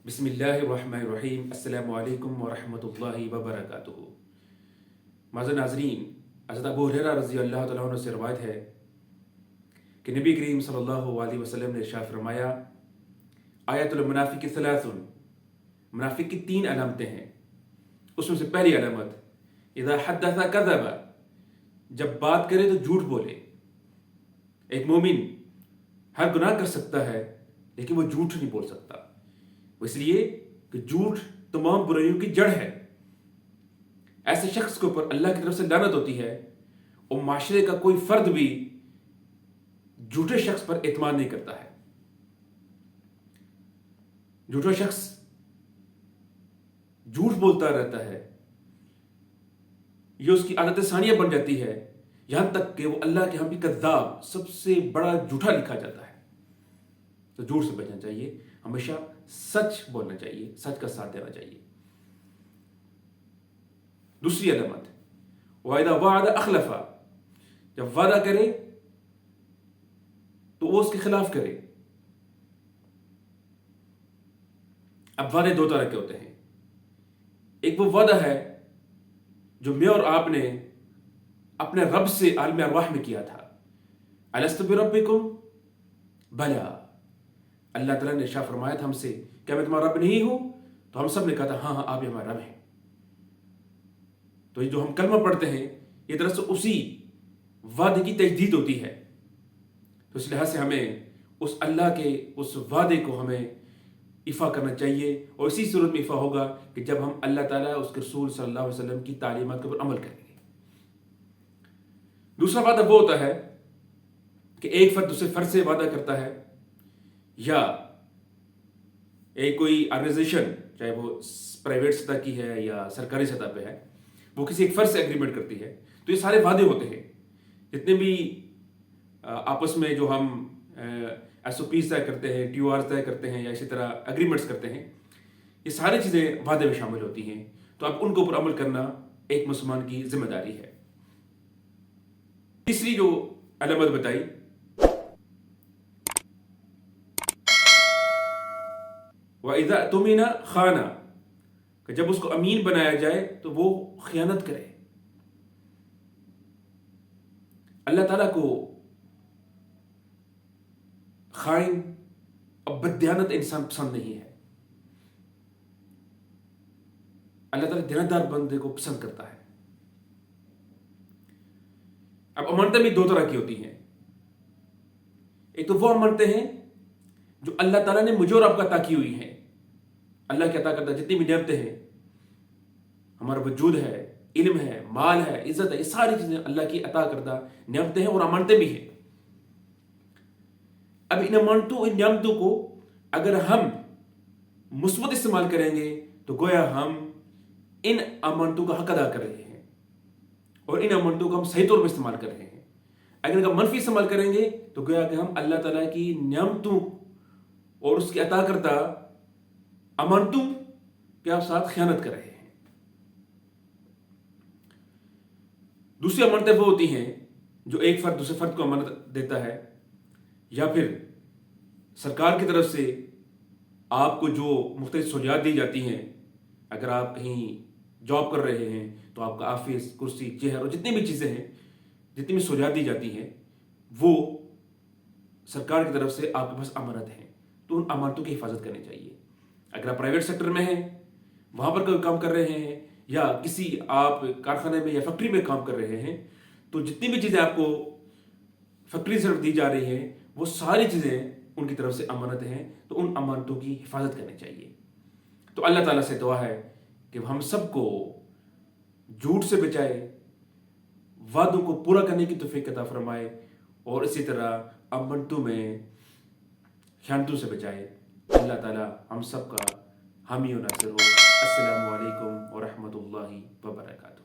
बिस्मिल्लाहिर्रहमानिर्रहीम। अस्सलामु अलैकुम वरहमतुल्लाहि वबरकातुहू। माज़र नाज़रीन, हज़रत अबू हुरैरा रज़ी अल्लाह तआला अन्हु से रवायत है कि नबी करीम सल्लल्लाहु अलैहि वसल्लम ने इरशाद फरमाया, आयतुल मुनाफ़िक़ि सलासुन, मुनाफिक की 3 अलामतें हैं। उसमें से पहली अलामत, इज़ा हद्दसा कज़ब, जब बात करे तो झूठ बोले। एक मोमिन हर गुनाह कर सकता है लेकिन वो झूठ नहीं बोल सकता, इसलिए कि झूठ तमाम बुराइयों की जड़ है। ऐसे शख्स के ऊपर अल्लाह की तरफ से लानत होती है और माशरे का कोई फर्द भी झूठे शख्स पर एतमाद नहीं करता है। झूठा शख्स झूठ बोलता रहता है, ये उसकी आदत सानिया बन जाती है, यहां तक कि वो अल्लाह के यहाँ भी कज़्ज़ाब, सबसे बड़ा झूठा लिखा जाता है। तो झूठ से बचना चाहिए, हमेशा सच बोलना चाहिए, सच का साथ देना चाहिए। दूसरी अलामत, वाइदा वादा अखलफा, जब वादा करे तो वो उसके खिलाफ करे। अब वादे 2 तरह के होते हैं। एक वो वादा है जो मैं और आपने अपने रब से आलम अरवाह में किया था, अलस्तु बिरब्बिकुम, बला, अल्लाह ताला ने इरशाद फरमाया था हमसे, क्या मैं तुम्हारा रब नहीं हूं? तो हम सब ने कहा था हाँ हाँ, आप ही हमारा रब हैं। तो ये जो हम कलमा पढ़ते हैं, ये दरअसल उसी वादे की तजदीद होती है। तो इस लिहाज से हमें उस अल्लाह के उस वादे को हमें इफ़ा करना चाहिए, और इसी सूरत में इफ़ा होगा कि जब हम अल्लाह ताला उसके रसूल सल्लल्लाहु अलैहि वसल्लम की तालीमात के ऊपर अमल करेंगे। दूसरा वादा वो होता है कि एक फर्द दूसरे फर्द से वादा करता है, या एक कोई ऑर्गेनाइजेशन, चाहे वो प्राइवेट सतह की है या सरकारी सतह पे है, वो किसी एक फर्द से एग्रीमेंट करती है। तो ये सारे वादे होते हैं, जितने भी आपस में जो हम SOPs तय करते हैं, TORs तय करते हैं, या इसी तरह एग्रीमेंट्स करते हैं, ये सारी चीज़ें वादे में शामिल होती हैं। तो अब उनके ऊपर अमल करना एक मुसलमान की जिम्मेदारी है। तीसरी जो अलामत बताई, वइज़ा तुमिना खाना, कि जब उसको अमीन बनाया जाए तो वो खयानत करे। अल्लाह ताला को खाइन और बददियानत इंसान पसंद नहीं है। अल्लाह ताला दीनदार बंदे को पसंद करता है। अब अमानतें भी 2 तरह की होती हैं। एक तो वो अमानतें हैं जो अल्लाह ताला ने मुझे और आपको अता की हुई हैं। अल्लाह की अता करता जितनी भी नेमतें हैं, हमारा वजूद है, इल्म है, माल है, इज्जत है, ये सारी चीजें अल्लाह की अता करदा नेमतें हैं और अमानतें भी हैं। अब इन अमानतों, इन नेमतों को अगर हम मुस्बत इस्तेमाल करेंगे तो गोया हम इन अमानतों का हक अदा कर रहे हैं और इन अमानतों को हम सही तौर पर इस्तेमाल कर रहे हैं। अगर इनका मनफी इस्तेमाल करेंगे तो गोया कि हम अल्लाह ताला की नेमतों और उसकी अता करदा अमानतों के साथ खयानत कर रहे हैं। दूसरी अमानतें वो होती हैं जो एक फर्द दूसरे फर्द को अमानत देता है, या फिर सरकार की तरफ से आपको जो मुख्तलिफ सहूलियात दी जाती हैं। अगर आप कहीं जॉब कर रहे हैं तो आपका ऑफिस, कुर्सी, चेयर और जितनी भी चीज़ें हैं, जितनी भी सहूलियात दी जाती हैं, वो सरकार की तरफ से आपके पास अमानत हैं। तो उन अमानतों की हिफाजत करनी चाहिए। अगर आप प्राइवेट सेक्टर में हैं, वहाँ पर कोई काम कर रहे हैं, या किसी आप कारखाने में या फैक्ट्री में काम कर रहे हैं, तो जितनी भी चीज़ें आपको फैक्ट्री से दी जा रही हैं, वो सारी चीज़ें उनकी तरफ से अमानत हैं। तो उन अमानतों की हिफाजत करनी चाहिए। तो अल्लाह ताला से दुआ है कि हम सबको झूठ से बचाए, वादों को पूरा करने की तौफीक अता फरमाए, और इसी तरह अमानतों में खयानतों से बचाए। अल्लाह ताला हम सबका हामी और नासिर हो। अस्सलामु अलैकुम व रहमतुल्लाहि व बरकातुहू।